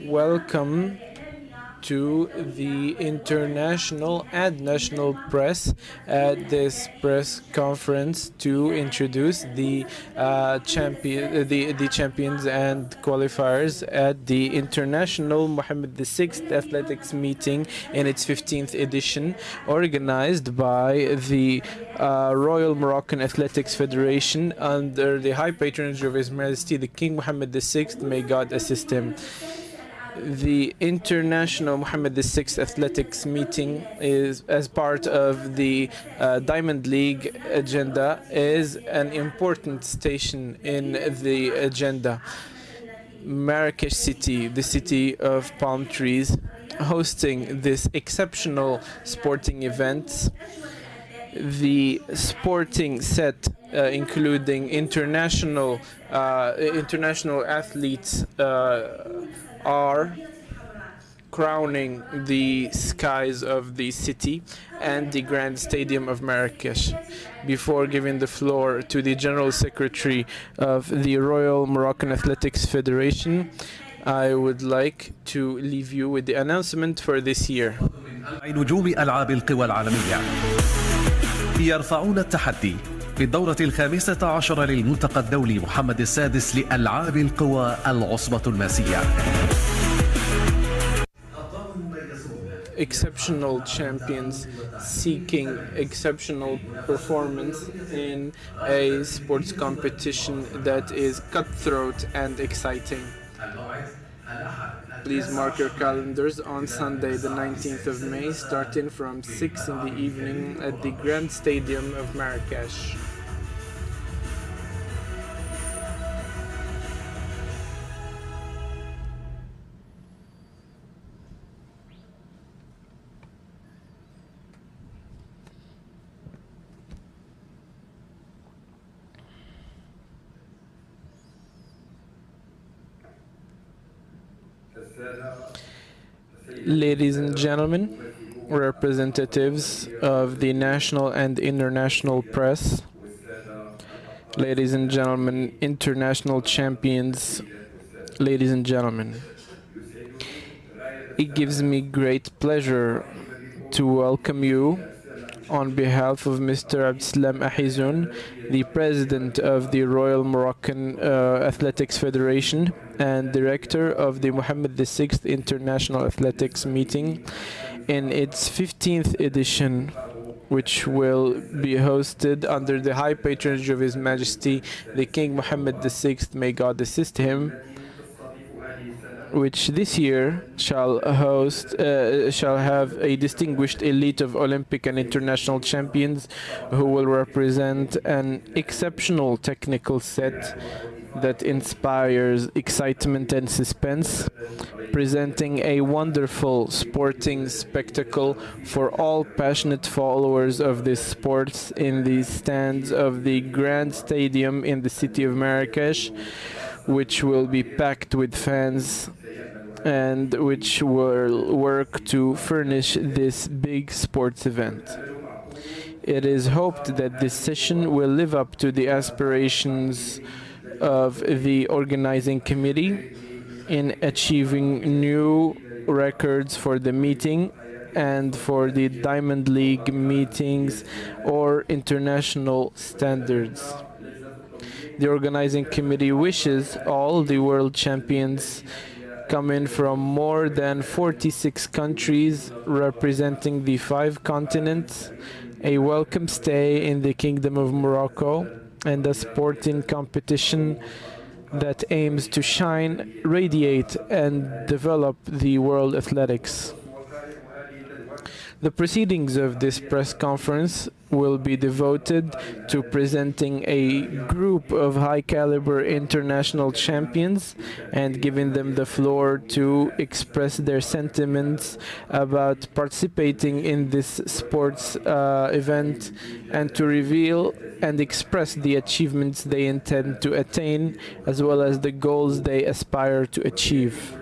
Welcome to the international and national press at this press conference to introduce the champions and qualifiers at the International Mohammed VI Athletics Meeting in its 15th edition, organized by the Royal Moroccan Athletics Federation under the high patronage of His Majesty the King Mohammed VI. May God assist him. The International Mohammed VI Athletics Meeting is, as part of the Diamond League agenda, is an important station in the agenda. Marrakech city, the city of palm trees, hosting this exceptional sporting event. The sporting set, including international athletes, are crowning the skies of the city and the Grand Stadium of Marrakech. Before giving the floor to the General Secretary of the Royal Moroccan Athletics Federation, I would like to leave you with the announcement for this year. نجوم ألعاب القوى العالمية يرفعون التحدي في الدورة 15 للملتقى الدولي محمد السادس لألعاب القوى العصبة الماسية. Exceptional champions seeking exceptional performance in a sports competition that is cutthroat and exciting. Please mark your calendars on Sunday the 19th of May, starting from 6 in the evening at the Grand Stadium of Marrakech. Ladies and gentlemen, representatives of the national and international press, ladies and gentlemen, international champions, ladies and gentlemen, it gives me great pleasure to welcome you on behalf of Mr. Abdeslam Ahizoun, the President of the Royal Moroccan Athletics Federation and Director of the Mohammed VI International Athletics Meeting in its 15th edition, which will be hosted under the high patronage of His Majesty the King Mohammed VI, may God assist him, which this year shall have a distinguished elite of Olympic and international champions who will represent an exceptional technical set that inspires excitement and suspense, presenting a wonderful sporting spectacle for all passionate followers of this sport in the stands of the Grand Stadium in the city of Marrakech, which will be packed with fans and which will work to furnish this big sports event. It is hoped that this session will live up to the aspirations of the organizing committee in achieving new records for the meeting and for the Diamond League meetings or international standards. The organizing committee wishes all the world champions coming from more than 46 countries representing the 5 continents a welcome stay in the Kingdom of Morocco and a sporting competition that aims to shine, radiate, and develop the world athletics. The proceedings of this press conference will be devoted to presenting a group of high-caliber international champions and giving them the floor to express their sentiments about participating in this sports event and to reveal and express the achievements they intend to attain as well as the goals they aspire to achieve.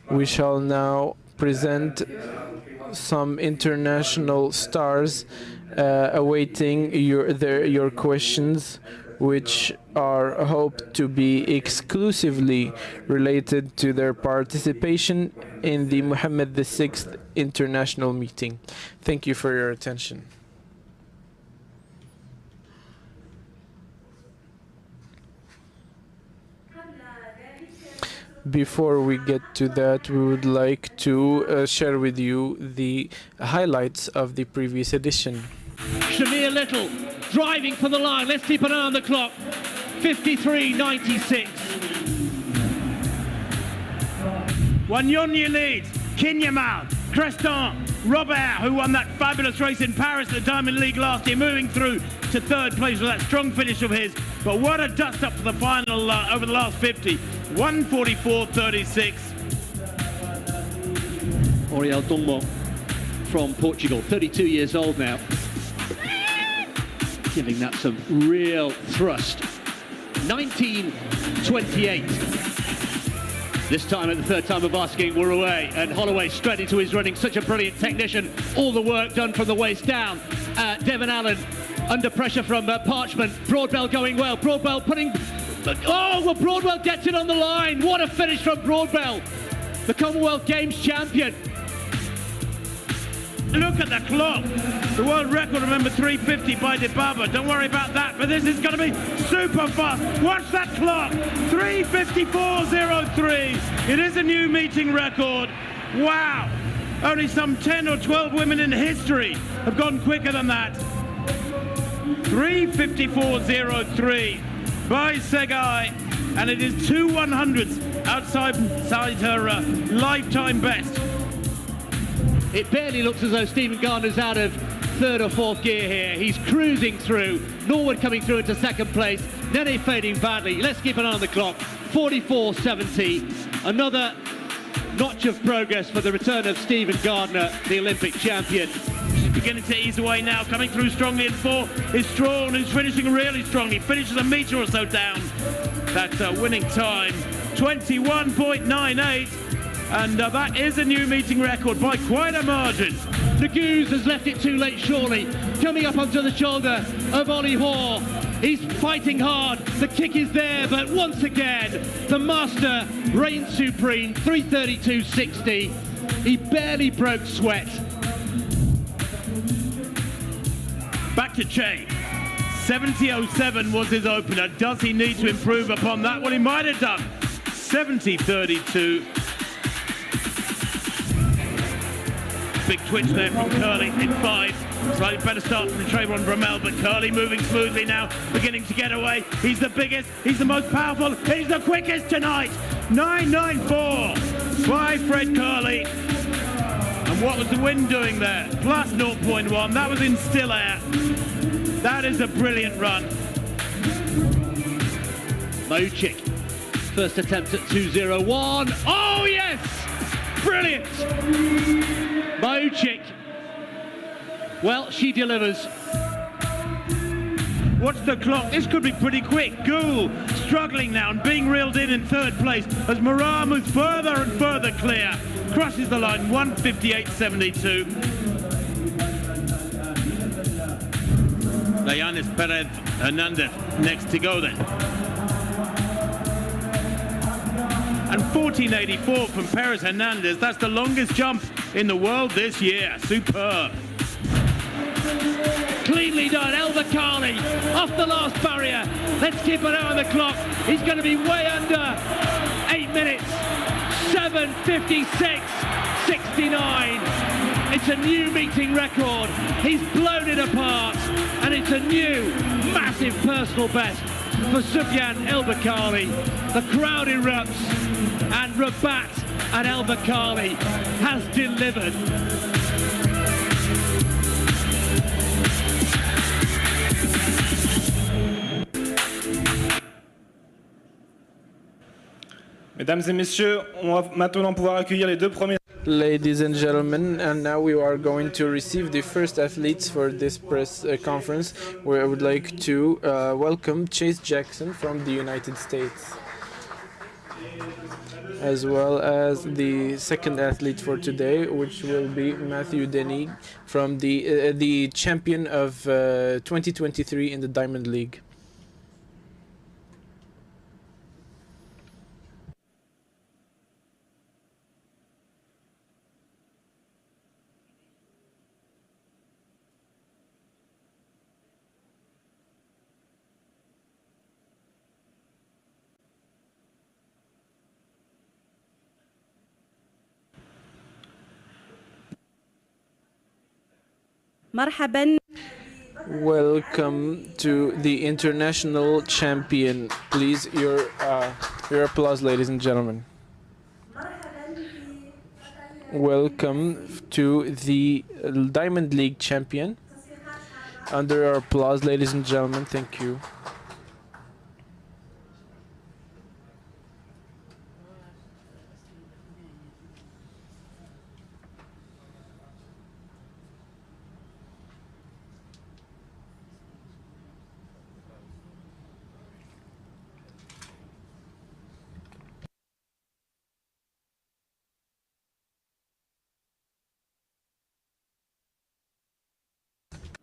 We shall now present some international stars awaiting your questions, which are hoped to be exclusively related to their participation in the Mohammed VI International Meeting. Thank you for your attention. Before we get to that, we would like to share with you the highlights of the previous edition. Shamir Little driving for the line. Let's keep an eye on the clock. 53.96. Wanyonyi leads. Kinyamal, Creston, Robert, who won that fabulous race in Paris at the Diamond League last year, moving through to third place with that strong finish of his. But what a dust up for the final over the last 50. 1:44.36. Oriel Dongmo from Portugal, 32 years old now. Giving that some real thrust. 19.28. This time, at the third time of asking, we're away, and Holloway straight into his running. Such a brilliant technician. All the work done from the waist down. Devon Allen under pressure from Parchment. Broadbell going well. Broadbell putting... Oh, well, Broadwell gets it on the line. What a finish from Broadbell, the Commonwealth Games champion. Look at the clock. The world record, remember, 3:50 by Dibaba. Don't worry about that, but this is going to be super fast. Watch that clock. 3:54.03. It is a new meeting record. Wow. Only some 10 or 12 women in history have gone quicker than that. 3:54.03 by Segai. And it is 2 100s outside her lifetime best. It barely looks as though Stephen Gardner's out of third or fourth gear here. He's cruising through. Norwood coming through into second place. Denny fading badly. Let's keep an eye on the clock. 44.70. Another notch of progress for the return of Stephen Gardner, the Olympic champion. She's beginning to ease away now. Coming through strongly in four is Strawn, who's finishing really strong. He finishes a metre or so down. That's a winning time. 21.98. And that is a new meeting record by quite a margin. Naguse has left it too late, surely. Coming up onto the shoulder of Ollie Hoare. He's fighting hard. The kick is there, but once again, the master reigns supreme. 3:32.60. He barely broke sweat. Back to Che. 70.07 was his opener. Does he need to improve upon that? Well, he might have done. 70.32. Big twitch there from Curly in 5. Slightly better start from Trayvon Bromell, but Curly moving smoothly now, beginning to get away. He's the biggest, he's the most powerful, he's the quickest tonight. 9.94 by Fred Curly. And what was the wind doing there? Plus 0.1. That was in still air. That is a brilliant run. Mochik, first attempt at 2:01. Oh yes! Brilliant! Mochik. Well, she delivers. Watch the clock. This could be pretty quick. Gould struggling now and being reeled in third place as Moura moves further and further clear. Crosses the line. 1:58.72. Layanis Perez Hernandez next to go then. And 14.84 from Perez Hernandez. That's the longest jump in the world this year. Superb. Cleanly done. El Bakkali off the last barrier. Let's keep an eye on the clock. He's going to be way under 8 minutes. 7:56.69. It's a new meeting record. He's blown it apart. And it's a new massive personal best for Soufiane El Bakkali. The crowd erupts, and Rabat and El Bakkali has delivered. Mesdames et messieurs, on va maintenant pouvoir accueillir les deux premiers. Ladies and gentlemen, and now we are going to receive the first athletes for this press conference, where I would like to welcome Chase Jackson from the United States, as well as the second athlete for today, which will be Matthew Denny from the champion of 2023 in the Diamond League. مرحبا. Welcome to the international champion. Please, your applause, ladies and gentlemen. Welcome to the Diamond League champion. Under your applause, ladies and gentlemen. Thank you.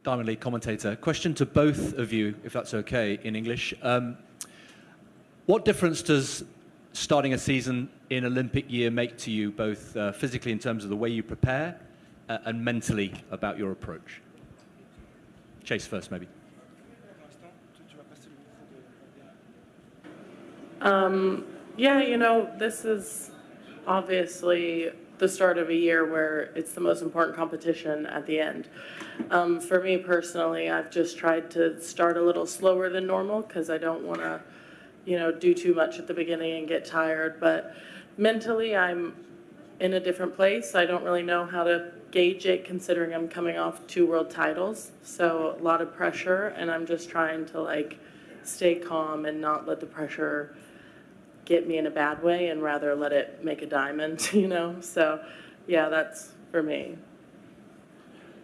Diamond League commentator. Question to both of you, if that's okay, in English. What difference does starting a season in Olympic year make to you, both physically in terms of the way you prepare and mentally about your approach? Chase first, maybe. Yeah, you know, this is obviously the start of a year where it's the most important competition at the end. For me personally, I've just tried to start a little slower than normal because I don't want to, you know, do too much at the beginning and get tired. But mentally, I'm in a different place. I don't really know how to gauge it considering I'm coming off 2 world titles. So a lot of pressure, and I'm just trying to like stay calm and not let the pressure get me in a bad way and rather let it make a diamond, you know? So yeah, that's for me.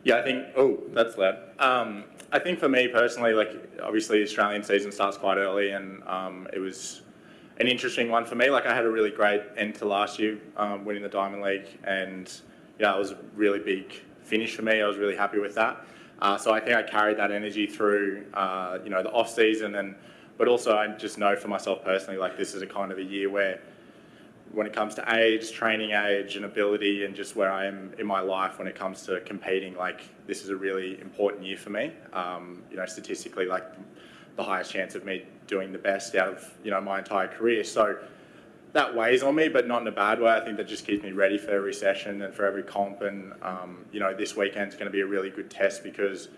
Yeah, I think, oh, that's loud. I think for me personally, like obviously the Australian season starts quite early and it was an interesting one for me. Like I had a really great end to last year, winning the Diamond League, and yeah, it was a really big finish for me. I was really happy with that. So I think I carried that energy through, you know, the off season, but also I just know for myself personally, like this is a kind of a year where when it comes to age, training age and ability and just where I am in my life when it comes to competing, like this is a really important year for me. You know, statistically, like the highest chance of me doing the best out of, you know, my entire career. So that weighs on me, but not in a bad way. I think that just keeps me ready for every session and for every comp. And, you know, this weekend's going to be a really good test because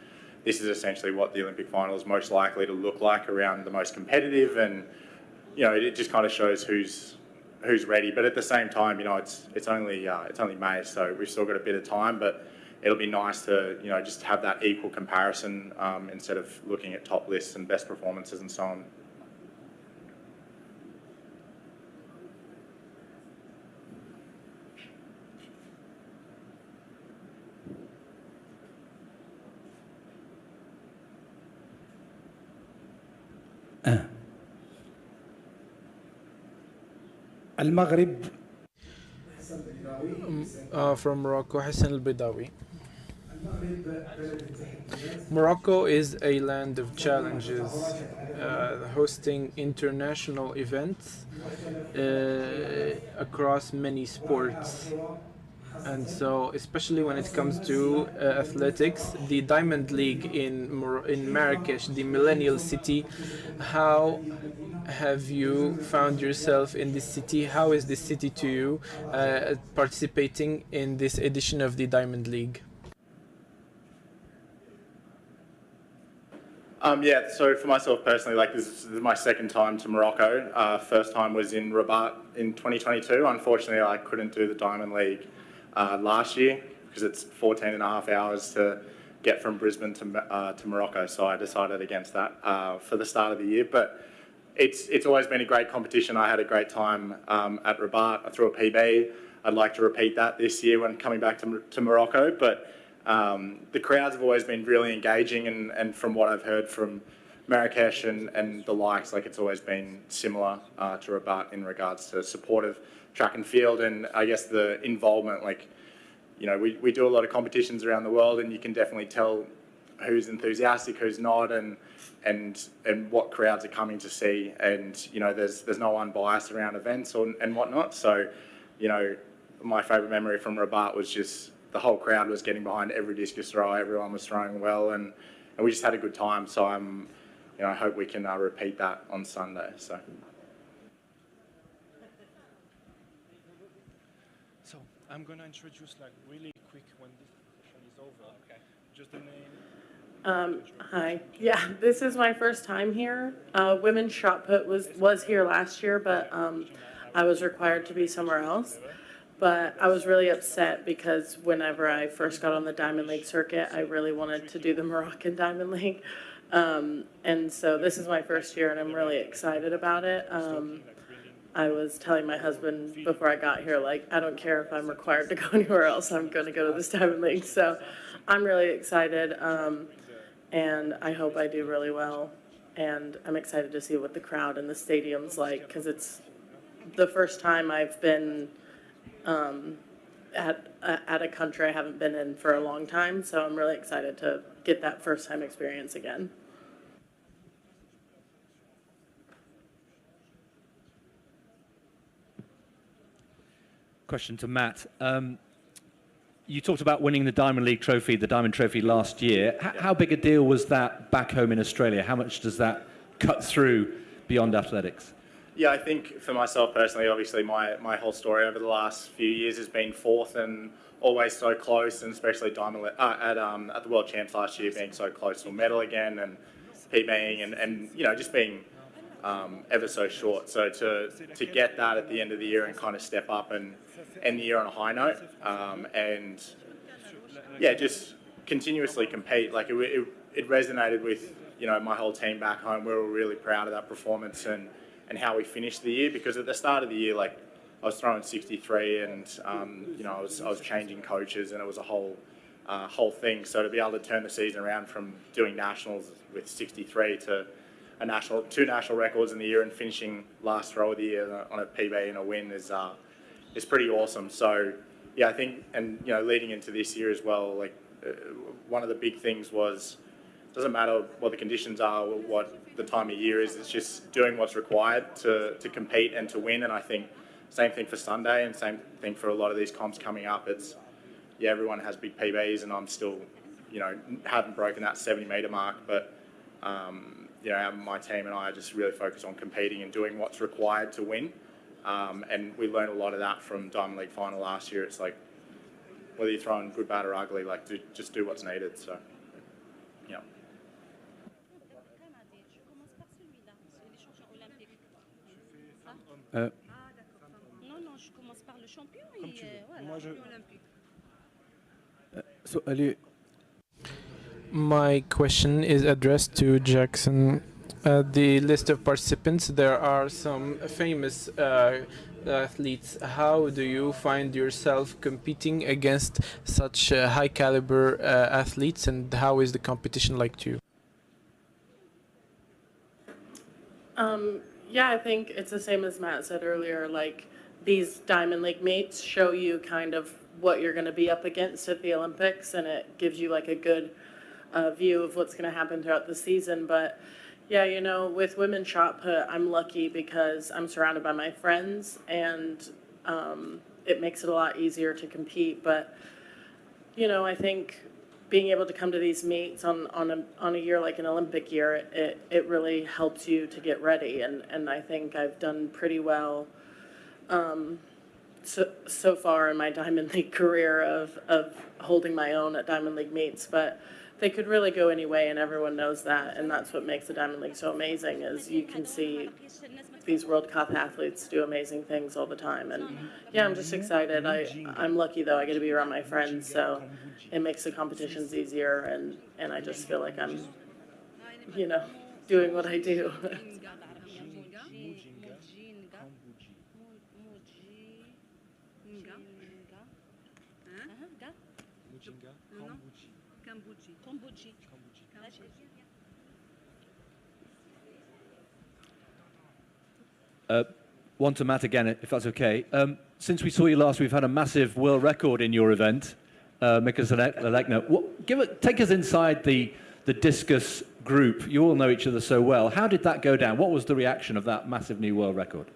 this is essentially what the Olympic final is most likely to look like around the most competitive. And, you know, it just kind of shows who's ready. But at the same time, you know, it's only May, so we've still got a bit of time, but it'll be nice to, you know, just have that equal comparison instead of looking at top lists and best performances and so on. المغرب From Morocco, Hassan al-Bidawi. Morocco is a land of challenges, hosting international events across many sports. And so, especially when it comes to athletics, the Diamond League in Marrakech, the Millennial City, how have you found yourself in this city? How is this city to you participating in this edition of the Diamond League? Yeah, so for myself personally, like this is my second time to Morocco. First time was in Rabat in 2022. Unfortunately, I couldn't do the Diamond League last year because it's 14 and a half hours to get from Brisbane to Morocco. So I decided against that for the start of the year. But it's always been a great competition. I had a great time at Rabat. I threw a PB. I'd like to repeat that this year when coming back to Morocco. But the crowds have always been really engaging, and from what I've heard from Marrakech and the likes, like it's always been similar to Rabat in regards to supportive track and field, and I guess the involvement. Like, you know, we do a lot of competitions around the world, and you can definitely tell who's enthusiastic, who's not, and what crowds are coming to see. And you know, there's no unbiased around events and whatnot. So, you know, my favourite memory from Rabat was just the whole crowd was getting behind every discus throw. Everyone was throwing well, and we just had a good time. So you know, I hope we can repeat that on Sunday. So I'm gonna introduce like really quick when this session is over. Okay. Hi. Yeah, this is my first time here. Women's shot put was here last year, but I was required to be somewhere else. But I was really upset because whenever I first got on the Diamond League circuit, I really wanted to do the Moroccan Diamond League. And so this is my first year, and I'm really excited about it. I was telling my husband before I got here, like, I don't care if I'm required to go anywhere else, I'm going to go to this Diamond League. So I'm really excited, and I hope I do really well. And I'm excited to see what the crowd and the stadium's like, because it's the first time I've been at a country I haven't been in for a long time. So I'm really excited to get that first time experience again. Question to Matt. You talked about winning the Diamond League trophy, the Diamond Trophy last year. How big a deal was that back home in Australia? How much does that cut through beyond athletics? Yeah, I think for myself personally, obviously my whole story over the last few years has been fourth and always so close, and especially Diamond at the World Champs last year, being so close to a medal again, and PBing and you know, just being ever so short. So to get that at the end of the year and kind of step up and end the year on a high note, and yeah, just continuously compete. Like it resonated with, you know, my whole team back home. We were really proud of that performance and how we finished the year, because at the start of the year, like, I was throwing 63 and you know, I was changing coaches, and it was a whole thing. So to be able to turn the season around from doing nationals with 63 to two national records in the year and finishing last throw of the year on a PB and a win is pretty awesome. So yeah, I think, and you know, leading into this year as well, like one of the big things was, doesn't matter what the conditions are, what the time of year is, it's just doing what's required to compete and to win. And I think same thing for Sunday, and same thing for a lot of these comps coming up. It's, yeah, everyone has big PBs, and I'm still, you know, haven't broken that 70-metre mark, but you know, my team and I are just really focused on competing and doing what's required to win. And we learned a lot of that from Diamond League final last year. It's like, whether you're throwing good, bad or ugly, like, just do what's needed. So, yeah. My question is addressed to Jackson. The list of participants, there are some famous athletes. How do you find yourself competing against such high caliber athletes, and how is the competition like to you? Yeah, I think it's the same as Matt said earlier. Like, these Diamond League meets show you kind of what you're going to be up against at the Olympics, and it gives you like a good view of what's going to happen throughout the season. But yeah, you know, with women's shot put, I'm lucky because I'm surrounded by my friends, and it makes it a lot easier to compete. But you know, I think being able to come to these meets on a year like an Olympic year, it really helps you to get ready, and I think I've done pretty well so far in my Diamond League career of holding my own at Diamond League meets. But they could really go any way, and everyone knows that, and that's what makes the Diamond League so amazing, is you can see these World Cup athletes do amazing things all the time. And yeah, I'm just excited. I'm lucky though, I get to be around my friends, so it makes the competitions easier, and I just feel like I'm, you know, doing what I do. One to Matt again, if that's okay. Since we saw you last, we've had a massive world record in your event, Take us inside the discus group. You all know each other so well. How did that go down? What was the reaction of that massive new world record?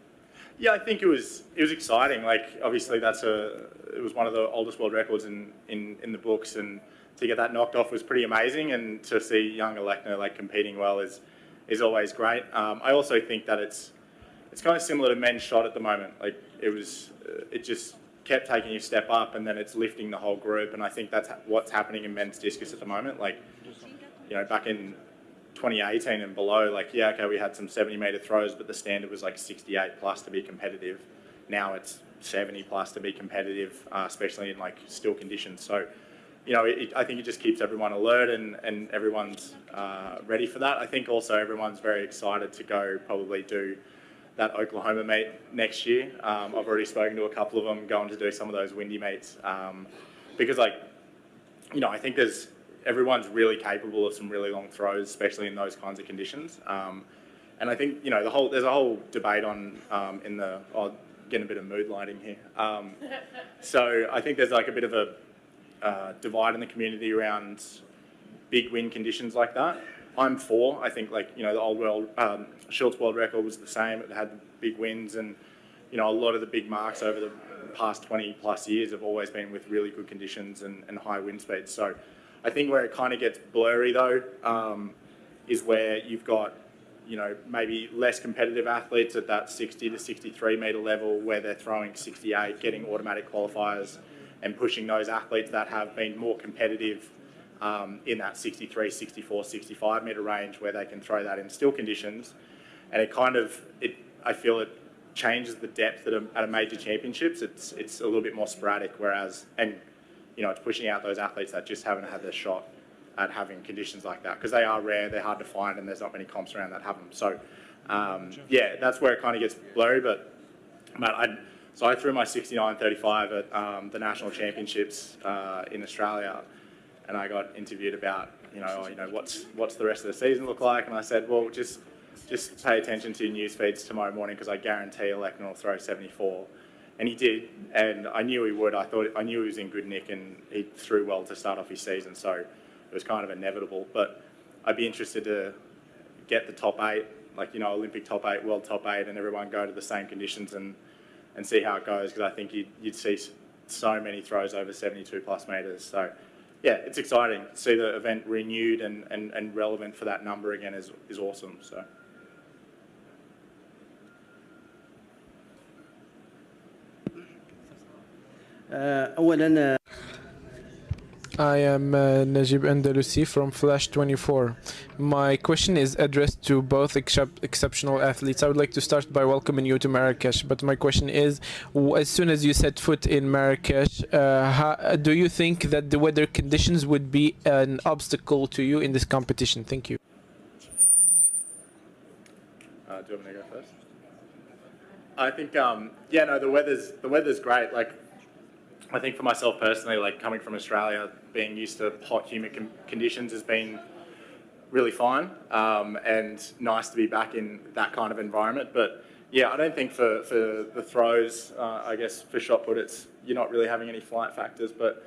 Yeah, I think it was exciting. Like, obviously it was one of the oldest world records in the books, and to get that knocked off was pretty amazing. And to see young Alekna like competing well is always great. I also think that it's kind of similar to men's shot at the moment. Like, it just kept taking a step up, and then it's lifting the whole group. And I think that's what's happening in men's discus at the moment. Like, you know, back in 2018 and below, like, yeah, okay, we had some 70-meter throws, but the standard was like 68 plus to be competitive. Now it's 70 plus to be competitive, especially in like still conditions. So, you know, I think it just keeps everyone alert and everyone's ready for that. I think also everyone's very excited to go probably do that Oklahoma meet next year. I've already spoken to a couple of them going to do some of those windy meets because, like, you know, I think everyone's really capable of some really long throws, especially in those kinds of conditions. And I think, you know, there's a whole debate on getting a bit of mood lighting here. So I think there's like a bit of a divide in the community around big wind conditions like that. I'm for. I think, like, you know, the old world Schultz world record was the same. It had big winds, and, you know, a lot of the big marks over the past 20 plus years have always been with really good conditions and high wind speeds. So I think where it kind of gets blurry though is where you've got, you know, maybe less competitive athletes at that 60 to 63 metre level where they're throwing 68, getting automatic qualifiers and pushing those athletes that have been more competitive in that 63, 64, 65 metre range where they can throw that in still conditions. And it kind of, I feel it changes the depth at a major championships. It's a little bit more sporadic, whereas, and, you know, it's pushing out those athletes that just haven't had their shot at having conditions like that, because they are rare, they're hard to find, and there's not many comps around that have them. So, yeah, that's where it kind of gets blurry. But I threw my 69.35 at the national championships in Australia, and I got interviewed about, you know, what's the rest of the season look like? And I said, well, just pay attention to your news feeds tomorrow morning, because I guarantee Lechner will throw 74. And he did, and I knew he would. I knew he was in good nick, and he threw well to start off his season, so it was kind of inevitable. But I'd be interested to get the top 8, like, you know, Olympic top 8, world top 8, and everyone go to the same conditions and see how it goes, because I think you'd see so many throws over 72 plus metres. So, yeah, it's exciting to see the event renewed and relevant for that number again is awesome. So. أولاً I am Najib Andalusi from Flash 24. My question is addressed to both exceptional athletes. I would like to start by welcoming you to Marrakech, but my question is, as soon as you set foot in Marrakech, do you think that the weather conditions would be an obstacle to you in this competition? Thank you. Do you want me to go first? I think, yeah, no, the weather's great. Like, I think for myself personally, like, coming from Australia, being used to hot, humid conditions has been really fine and nice to be back in that kind of environment. But yeah, I don't think for the throws, I guess for shot put, you're not really having any flight factors. But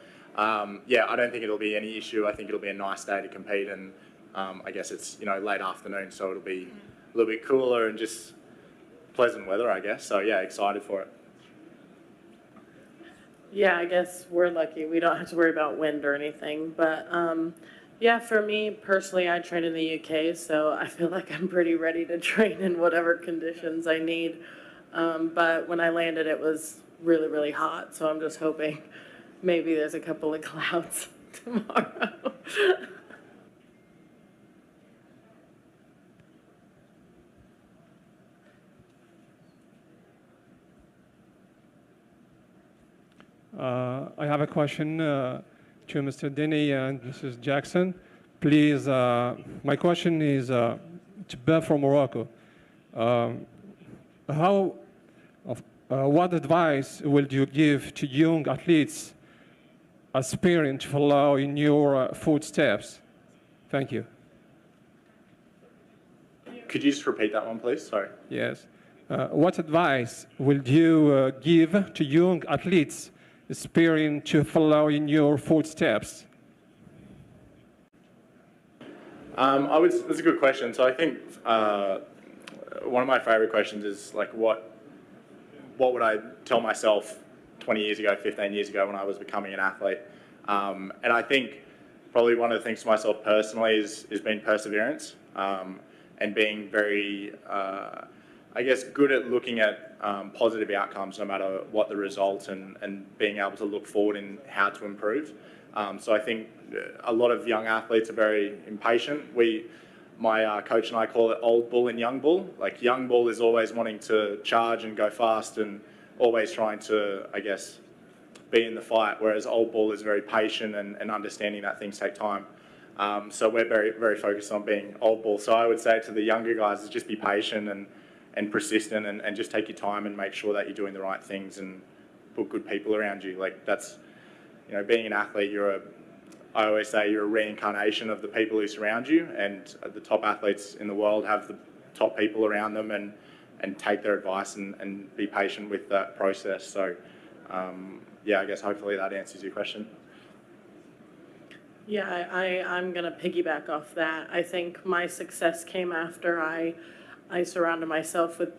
yeah, I don't think it'll be any issue. I think it'll be a nice day to compete, and I guess it's, you know, late afternoon, so it'll be a little bit cooler and just pleasant weather, I guess. So yeah, excited for it. Yeah, I guess we're lucky. We don't have to worry about wind or anything. But yeah, for me personally, I train in the UK, so I feel like I'm pretty ready to train in whatever conditions I need. But when I landed, it was really, really hot. So I'm just hoping maybe there's a couple of clouds tomorrow. I have a question to Mr. Denny and Mrs. Jackson. Please, my question is to Beth from Morocco. What advice will you give to young athletes aspiring to follow in your footsteps? Thank you. Could you just repeat that one, please? Sorry. Yes. What advice will you give to young athletes aspiring to follow in your footsteps? That's a good question. So I think one of my favorite questions is, like, what would I tell myself 20 years ago, 15 years ago when I was becoming an athlete? And I think probably one of the things to myself personally is being perseverance and being very I guess, good at looking at positive outcomes no matter what the result, and being able to look forward in how to improve. So I think a lot of young athletes are very impatient. My coach and I call it old bull and young bull. Like, young bull is always wanting to charge and go fast and always trying to, I guess, be in the fight, whereas old bull is very patient and understanding that things take time. So we're very, very focused on being old bull. So I would say to the younger guys is just be patient and persistent, and just take your time and make sure that you're doing the right things and put good people around you. Like, that's, you know, being an athlete, I always say you're a reincarnation of the people who surround you, and the top athletes in the world have the top people around them, and take their advice and be patient with that process. So yeah, I guess hopefully that answers your question. Yeah, I'm going to piggyback off that. I think my success came after I surrounded myself with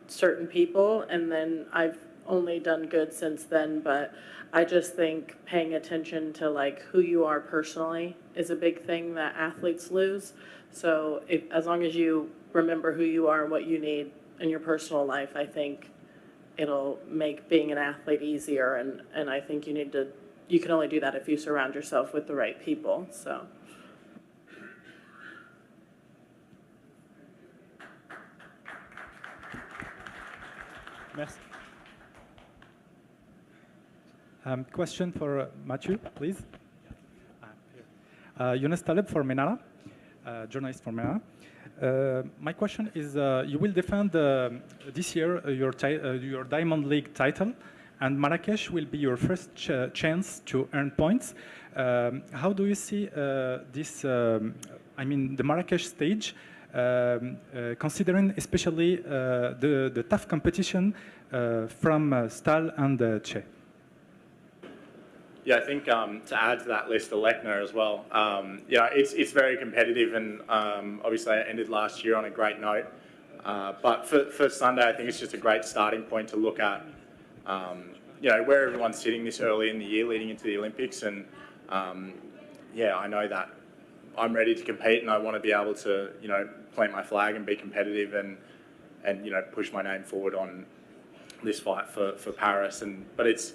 certain people, and then I've only done good since then. But I just think paying attention to, like, who you are personally is a big thing that athletes lose. So as long as you remember who you are and what you need in your personal life, I think it'll make being an athlete easier. And I think you can only do that if you surround yourself with the right people. So. Merci. Question for Mathieu, please. Younes Taleb for Menara, journalist for Menara. My question is, you will defend this year your Diamond League title, and Marrakech will be your first chance to earn points. How do you see this, the Marrakech stage, considering especially the tough competition from Stal and Che? Yeah, I think to add to that list, Alekna as well. Yeah, it's very competitive, and obviously I ended last year on a great note. But for Sunday, I think it's just a great starting point to look at, where everyone's sitting this early in the year, leading into the Olympics. And yeah, I know that I'm ready to compete, and I want to be able to, plant my flag and be competitive, and push my name forward on this fight for Paris. But it's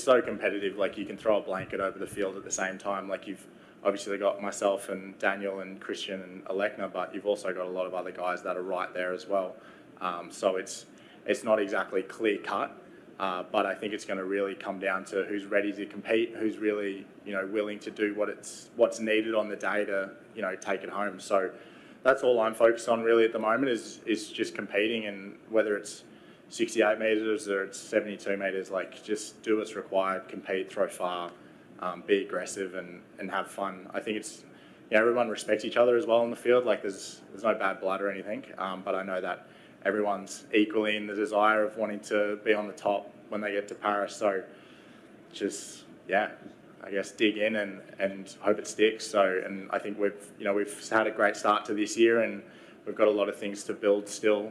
so competitive. Like, you can throw a blanket over the field at the same time. Like, you've obviously got myself and Daniel and Christian and Alekna, but you've also got a lot of other guys that are right there as well. So it's not exactly clear cut, but I think it's going to really come down to who's ready to compete, who's really willing to do what's needed on the day to take it home. So that's all I'm focused on really at the moment is just competing, and whether it's 68 metres or it's 72 metres, like, just do what's required, compete, throw far, be aggressive, and have fun. I think it's, everyone respects each other as well in the field. Like, there's no bad blood or anything, but I know that everyone's equally in the desire of wanting to be on the top when they get to Paris. So just, yeah, I guess dig in and hope it sticks. So, and I think we've had a great start to this year, and we've got a lot of things to build still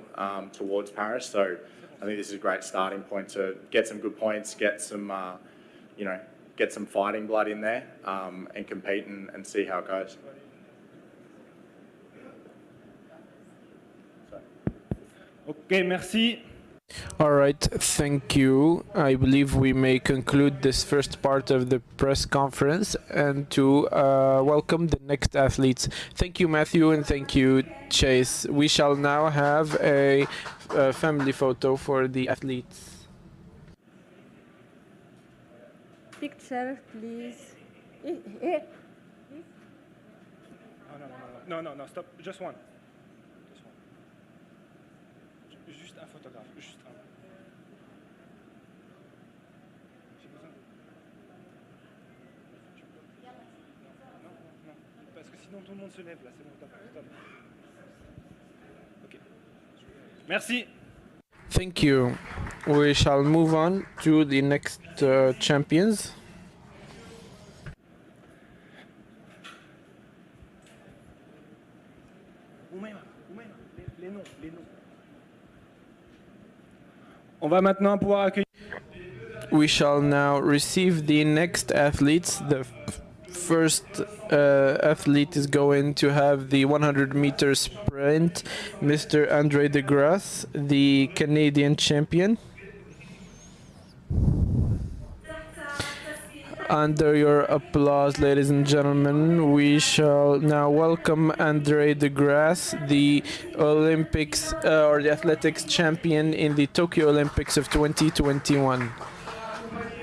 towards Paris. So I think this is a great starting point to get some good points, get some, get some fighting blood in there, and compete and see how it goes. Okay, merci. All right, thank you. I believe we may conclude this first part of the press conference and to welcome the next athletes. Thank you, Matthew, and thank you, Chase. We shall now have a family photo for the athletes. Picture, please. No, stop. Just one. Juste un photographe, juste un. J'ai besoin de... Non, parce que sinon tout le monde se lève là, c'est bon, stop. Ok. Merci. Thank you. We shall move on to the next champions. Les noms. On va maintenant pouvoir accueillir. We shall now receive the next athletes. The first athlete is going to have the 100-meter sprint, Mr. Andre de Grasse, the Canadian champion. Under your applause, ladies and gentlemen, we shall now welcome Andre de Grasse, the Olympics or the athletics champion in the Tokyo Olympics of 2021.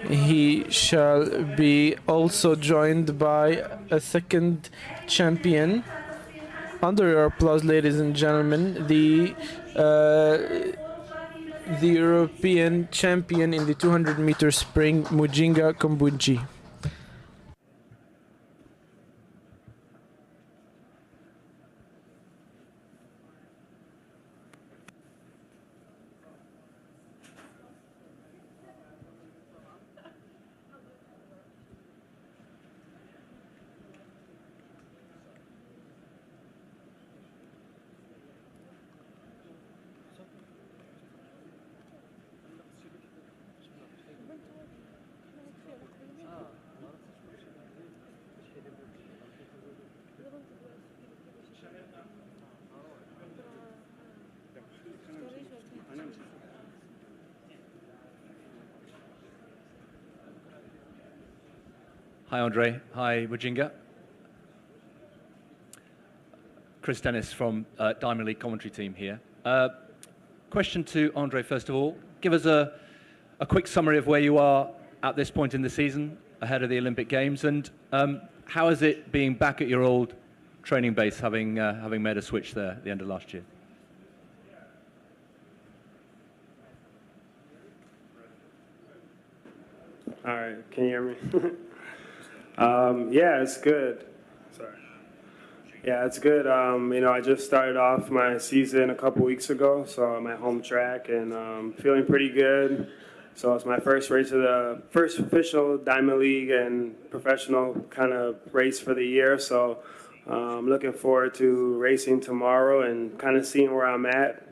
He shall be also joined by a second champion. Under your applause, ladies and gentlemen, the European champion in the 200-meter sprint, Mujinga Kombunji. Hi, Andre. Hi, Mujinga. Chris Dennis from Diamond League commentary team here. Question to Andre, first of all. Give us a quick summary of where you are at this point in the season, ahead of the Olympic Games, and how is it being back at your old training base, having made a switch there at the end of last year? All right, can you hear me? Yeah, it's good. Sorry. Yeah, it's good. You know, I just started off my season a couple weeks ago, so I'm at home track and feeling pretty good. So it's my first race of the first official Diamond League and professional kind of race for the year. So I'm looking forward to racing tomorrow and kind of seeing where I'm at.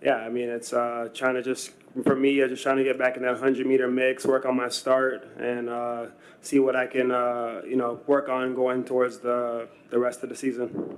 Yeah, I mean, it's trying to just, for me, I'm just trying to get back in that 100-meter mix, work on my start, and see what I can, you know, work on going towards the rest of the season.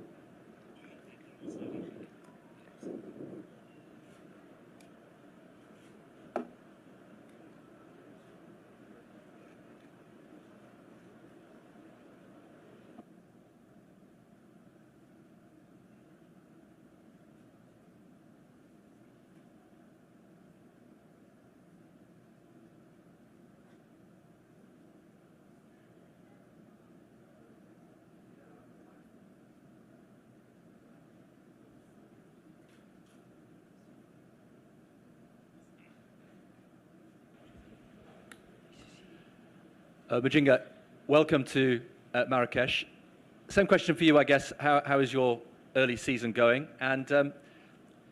Mujinga, welcome to Marrakech. Same question for you, I guess. How is your early season going? And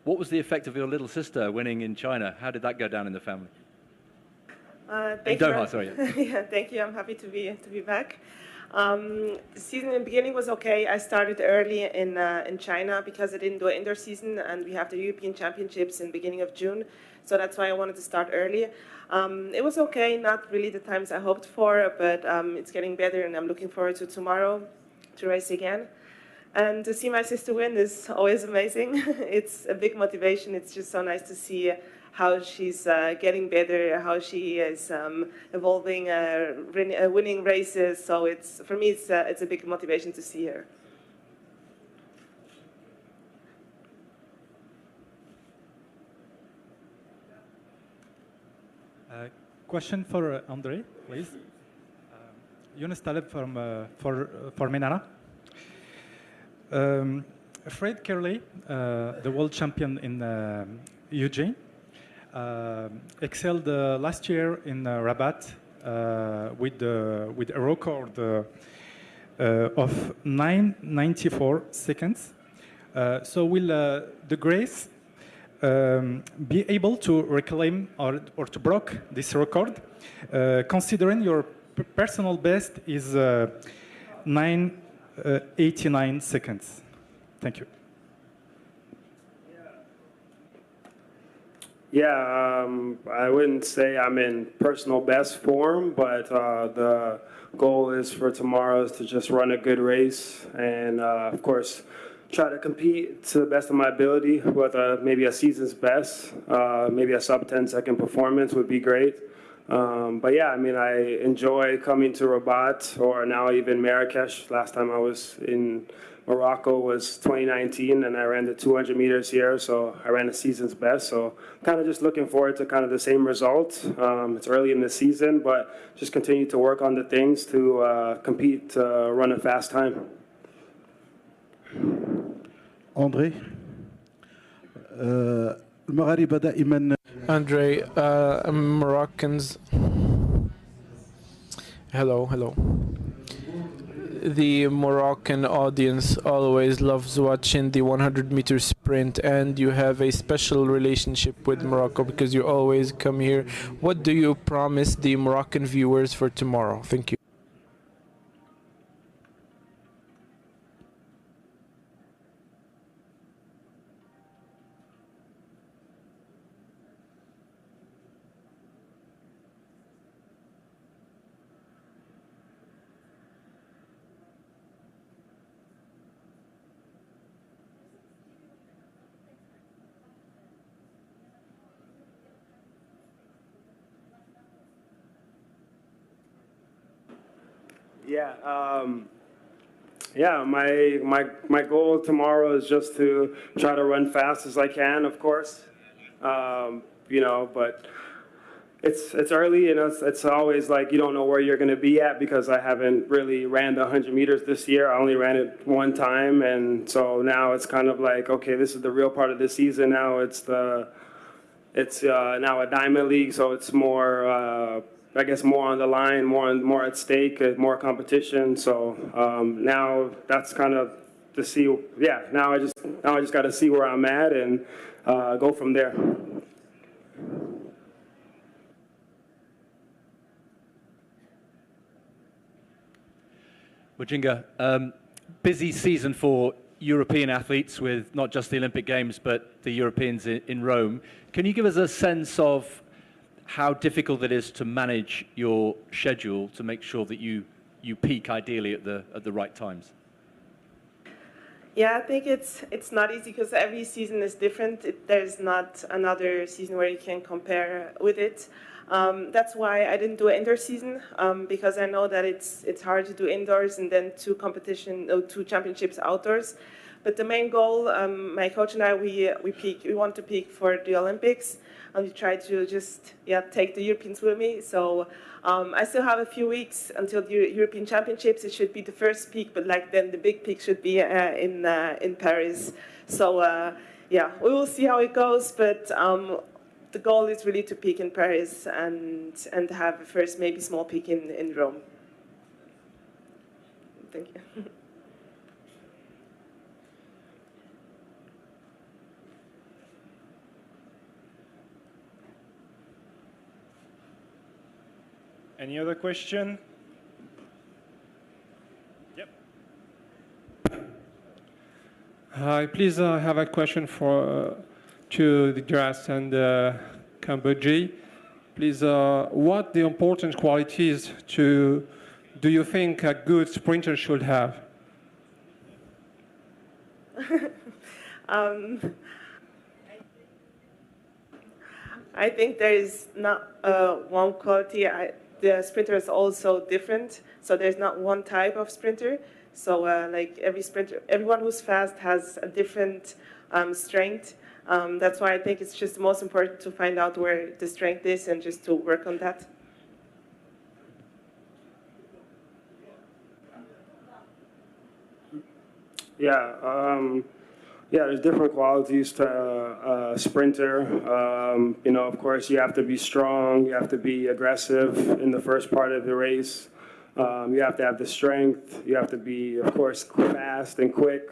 what was the effect of your little sister winning in China? How did that go down in the family? Thank in Doha, you. sorry. Yeah, thank you. I'm happy to be back. The season in the beginning was okay. I started early in China because I didn't do an indoor season, and we have the European Championships in the beginning of June. So that's why I wanted to start early. It was okay, not really the times I hoped for, but it's getting better, and I'm looking forward to tomorrow to race again. And to see my sister win is always amazing. It's a big motivation. It's just so nice to see how she's getting better, how she is evolving, winning races. So it's, for me, it's a big motivation to see her. Question for Andre, please. Yunus Taleb for Menara. Fred Kerley, the world champion in Eugene, excelled last year in Rabat with a record of 9:94 seconds. So will the Grasse be able to reclaim or to break this record, considering your personal best is 9:89 seconds? Thank you. Yeah, I wouldn't say I'm in personal best form, but the goal is for tomorrow is to just run a good race and, of course, try to compete to the best of my ability with maybe a season's best. Maybe a sub 10-second performance would be great. But yeah, I mean, I enjoy coming to Rabat or now even Marrakech. Last time I was in Morocco was 2019, and I ran the 200 meters here, so I ran the season's best. So kind of just looking forward to kind of the same result. It's early in the season, but just continue to work on the things to compete, run a fast time. Andre, المغاربة دائما Andre, Moroccans. Hello. The Moroccan audience always loves watching the 100-meter sprint, and you have a special relationship with Morocco because you always come here. What do you promise the Moroccan viewers for tomorrow? Thank you. Yeah, my goal tomorrow is just to try to run fast as I can, of course. You know, but it's early, you know, it's always like you don't know where you're going to be at because I haven't really ran the 100 meters this year. I only ran it one time, and so now it's kind of like, okay, this is the real part of the season now. It's now a Diamond League, so it's more I guess more on the line, more at stake, more competition. So now that's kind of to see. Yeah, now I just got to see where I'm at and go from there. Wajinga, busy season for European athletes with not just the Olympic Games but the Europeans in Rome. Can you give us a sense of how difficult it is to manage your schedule to make sure that you peak ideally at the right times? Yeah, I think it's not easy because every season is different. There's not another season where you can compare with it. That's why I didn't do an indoor season because I know that it's hard to do indoors and then two championships outdoors. But the main goal, my coach and I, we want to peak for the Olympics. And we try to just take the Europeans with me. So I still have a few weeks until the European Championships. It should be the first peak, but then the big peak should be in Paris. So we will see how it goes. But the goal is really to peak in Paris and have a first maybe small peak in Rome. Thank you. Any other question? Yep. Hi, please have a question to the Grasse and Cambodia. Please, what the important qualities do you think a good sprinter should have? I think there is not one quality. The sprinter is also different, so there's not one type of sprinter. So like every sprinter, everyone who's fast has a different strength. That's why I think it's just most important to find out where the strength is and just to work on that. Yeah, there's different qualities to a sprinter. You know, of course, you have to be strong. You have to be aggressive in the first part of the race. You have to have the strength. You have to be, of course, fast and quick.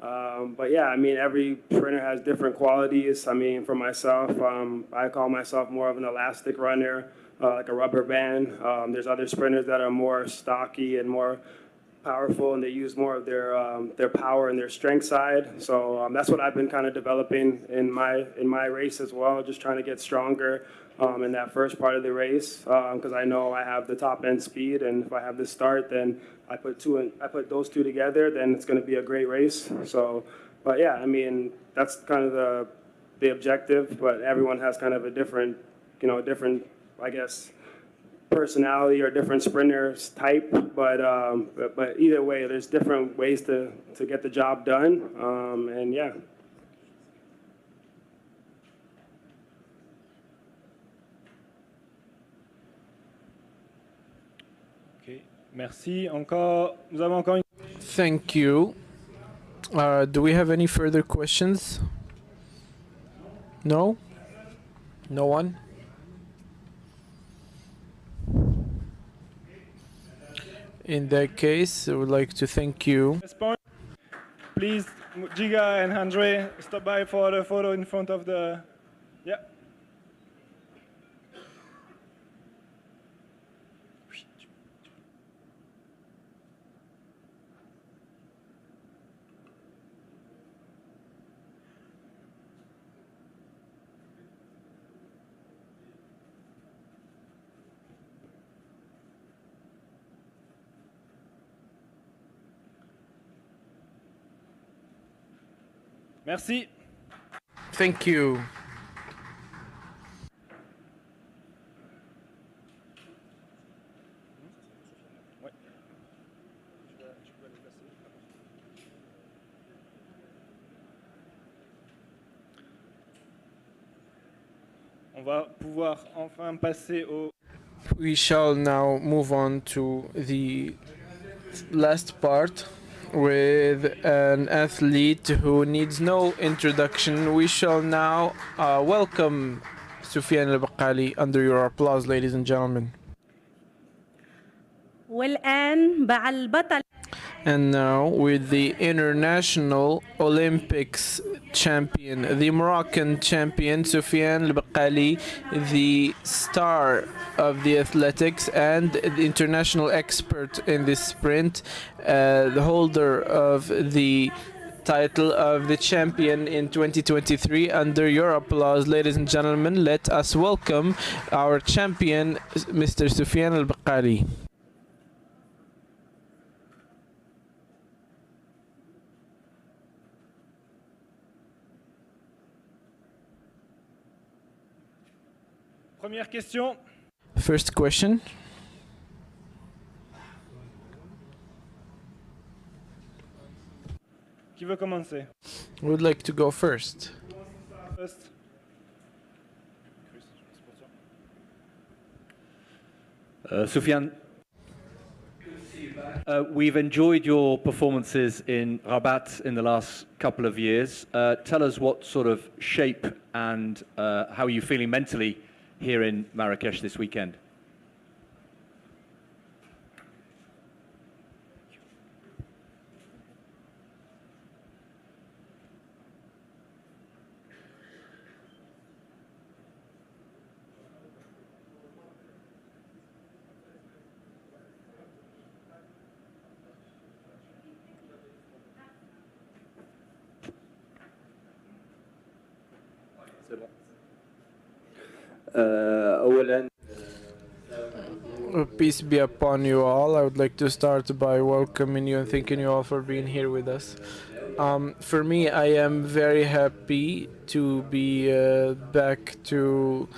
But yeah, I mean, every sprinter has different qualities. I mean, for myself, I call myself more of an elastic runner, like a rubber band. There's other sprinters that are more stocky and more powerful and they use more of their power and their strength side. So that's what I've been kind of developing in my race as well, just trying to get stronger in that first part of the race because I know I have the top end speed, and if I have this start, then I put those two together, then it's going to be a great race. So, but yeah, I mean that's kind of the objective, but everyone has kind of a different, I guess, personality or different sprinters type, but either way, there's different ways to get the job done, and yeah. Okay, merci. Nous avons encore une... Thank you. Do we have any further questions? No? No one? In that case, I would like to thank you. Please, Giga and Andre, stop by for the photo in front of the... Yeah. Merci. Thank you. On va pouvoir enfin passer au... We shall now move on to the last part with an athlete who needs no introduction. We shall now welcome Soufiane Bakkali under your applause, ladies and gentlemen. والآن مع البطل. And now with the International Olympics champion, the Moroccan champion, Soufiane Bakkali, the star of the athletics and the international expert in this sprint, the holder of the title of the champion in 2023. Under your applause, ladies and gentlemen, let us welcome our champion, Mr. Soufiane Bakkali. Première question. First question. Qui veut commencer? Who would like to go first? Soufiane, we've enjoyed your performances in Rabat in the last couple of years. Tell us what sort of shape and how are you feeling mentally here in Marrakech this weekend? Peace be upon you all. I would like to start by welcoming you and thanking you all for being here with us. For me, I am very happy to be back to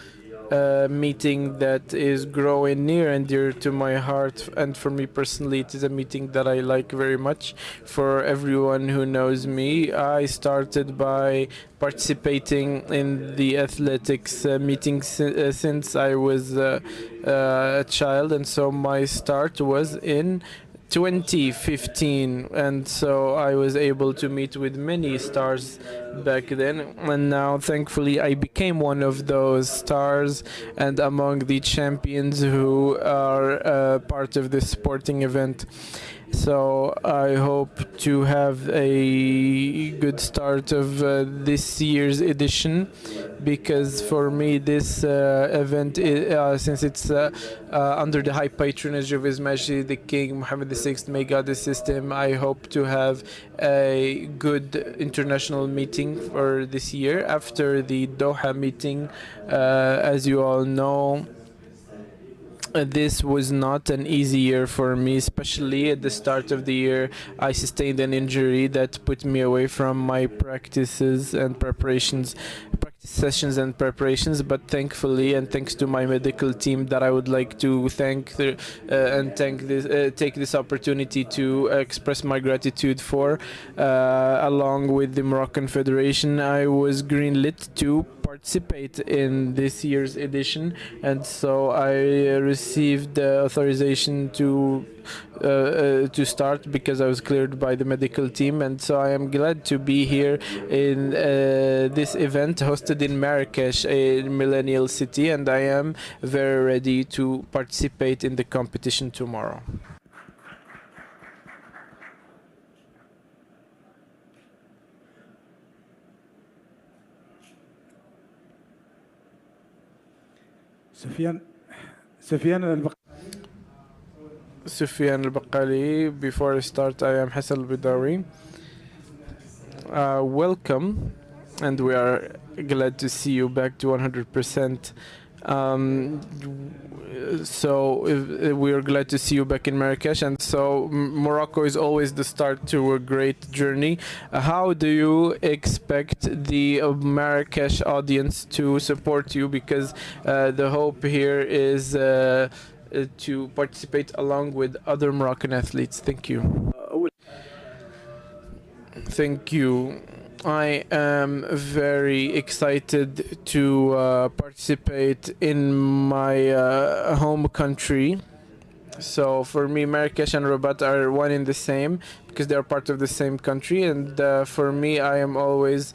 a meeting that is growing near and dear to my heart, and for me personally it is a meeting that I like very much. For everyone who knows me, I started by participating in the athletics meetings since I was a child, and so my start was in 2015, and so I was able to meet with many stars back then, and now thankfully I became one of those stars and among the champions who are part of this sporting event. So I hope to have a good start of this year's edition, because for me this event, since it's under the high patronage of His Majesty the King Mohammed VI, may God assist him, I hope to have a good international meeting for this year after the Doha meeting. As you all know, this was not an easy year for me, especially at the start of the year. I sustained an injury that put me away from my practices and preparations, practice sessions and preparations. But thankfully, and thanks to my medical team, that I would like to thank take this opportunity to express my gratitude for, along with the Moroccan Federation, I was greenlit to participate in this year's edition, and so I received authorization to start because I was cleared by the medical team, and so I am glad to be here in this event hosted in Marrakech, a millennial city, and I am very ready to participate in the competition tomorrow. Soufiane Bakkali. Before I start, I am Hassan al-Bidawi. Welcome, and we are glad to see you back to 100%. We are glad to see you back in Marrakech, and so Morocco is always the start to a great journey. How do you expect the Marrakech audience to support you? Because the hope here is to participate along with other Moroccan athletes. Thank you. Thank you. I am very excited to participate in my home country. So for me, Marrakech and Rabat are one in the same, because they are part of the same country. And for me, I always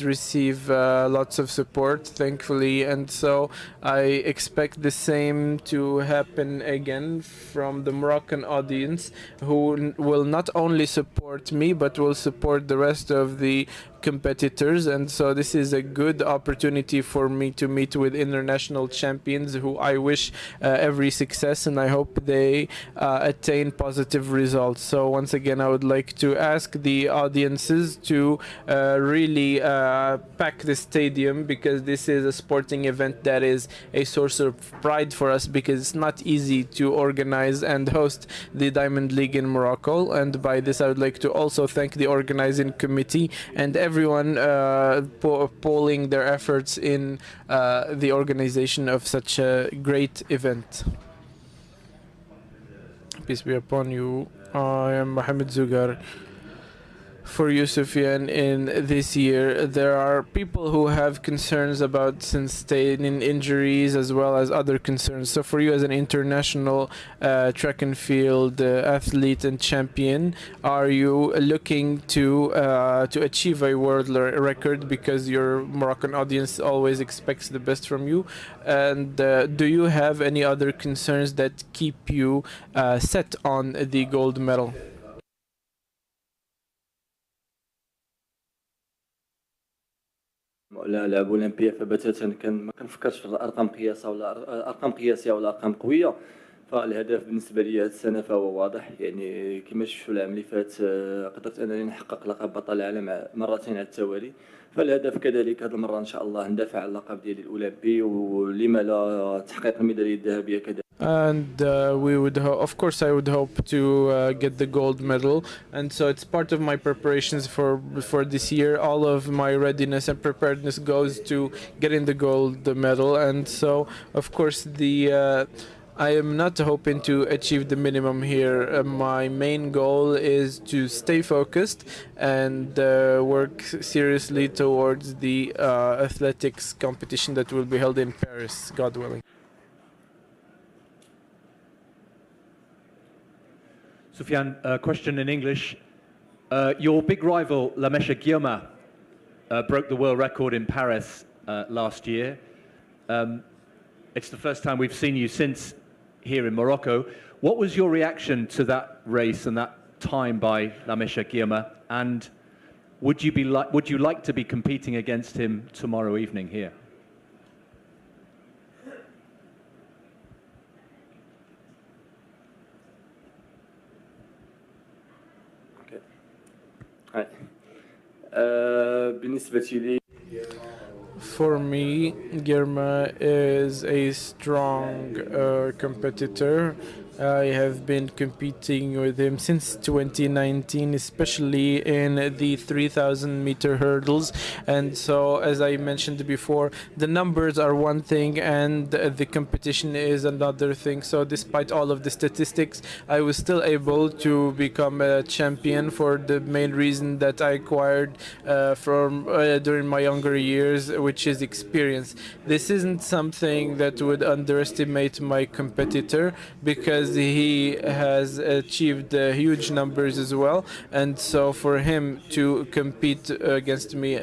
receive lots of support, thankfully. And so I expect the same to happen again from the Moroccan audience, who will not only support me, but will support the rest of the competitors. And so this is a good opportunity for me to meet with international champions, who I wish every success, and I hope they attain positive results. So once again, I would like to ask the audiences to really pack the stadium, because this is a sporting event that is a source of pride for us, because it's not easy to organize and host the Diamond League in Morocco. And by this, I would like to also thank the organizing committee and everyone pulling their efforts in the organization of such a great event. Peace be upon you. I am Mohammed Zugar. For you, Soufiane, in this year, there are people who have concerns about sustaining injuries as well as other concerns. So for you, as an international track and field athlete and champion, are you looking to achieve a world record, because your Moroccan audience always expects the best from you? And do you have any other concerns that keep you set on the gold medal? ولا لعب اولمبيه فبتاتا ما كنفكرش في الارقام قياسيه ولا ارقام قياسيه ولا ارقام قويه. فالهدف بالنسبه لي هذه السنه فهو واضح، يعني كما شفتوا العام اللي فات قدرت انني نحقق لقب بطل العالم مرتين على التوالي. فالهدف كذلك هذه المره ان شاء الله ندافع على اللقب ديالي الاولمبي، ولما لا تحقيق الميداليه الذهبيه كذلك. And we would, of course, I would hope to get the gold medal, and so it's part of my preparations for this year. All of my readiness and preparedness goes to getting the gold medal, and so of course I am not hoping to achieve the minimum here. My main goal is to stay focused and work seriously towards the athletics competition that will be held in Paris, God willing. Soufiane, a question in English. Your big rival, Lamesha Guillaume, broke the world record in Paris last year. It's the first time we've seen you since here in Morocco. What was your reaction to that race and that time by Lamesha Girma? And would you like to be competing against him tomorrow evening here? بالنسبة لي For me, Girma is a strong competitor. I have been competing with him since 2019, especially in the 3,000 meter hurdles. And so, as I mentioned before, the numbers are one thing and the competition is another thing. So despite all of the statistics, I was still able to become a champion for the main reason that I acquired during my younger years, which is experience. This isn't something that would underestimate my competitor, because he has achieved huge numbers as well, and so for him to compete against me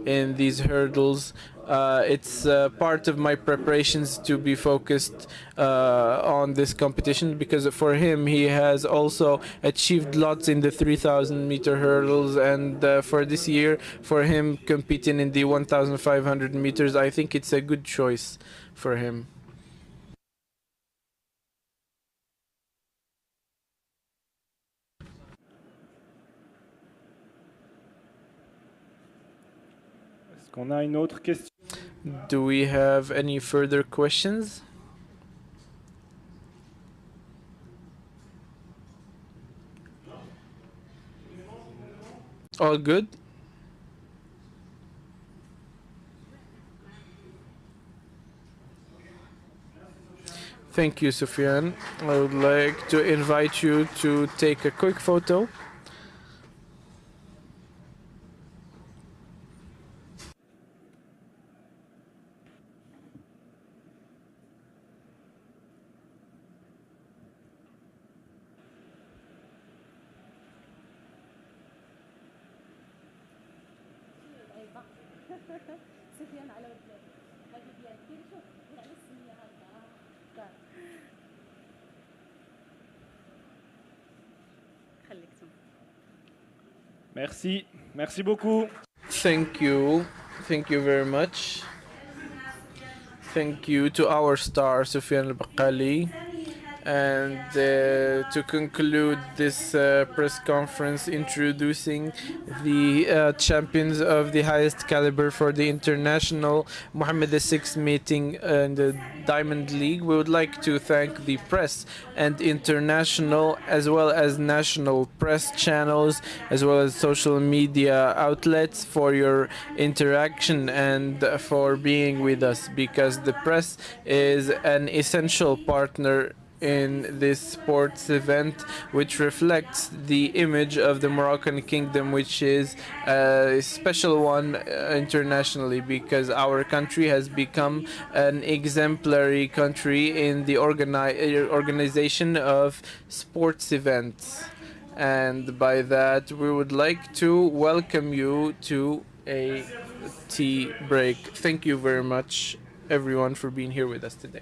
in these hurdles, it's part of my preparations to be focused on this competition, because for him he has also achieved lots in the 3,000 meter hurdles, and for this year for him competing in the 1,500 meters, I think it's a good choice for him. On a une autre question? Do we have any further questions? All good? Thank you, Soufiane. I would like to invite you to take a quick photo. Merci. Merci beaucoup. Thank you. Thank you very much. Thank you to our star, Soufiane Bakkali. And to conclude this press conference, introducing the champions of the highest caliber for the international Mohammed VI meeting in the Diamond League, we would like to thank the press and international as well as national press channels as well as social media outlets for your interaction and for being with us, because the press is an essential partner in this sports event, which reflects the image of the Moroccan kingdom, which is a special one internationally, because our country has become an exemplary country in the organization of sports events. And by that, we would like to welcome you to a tea break. Thank you very much, everyone, for being here with us today.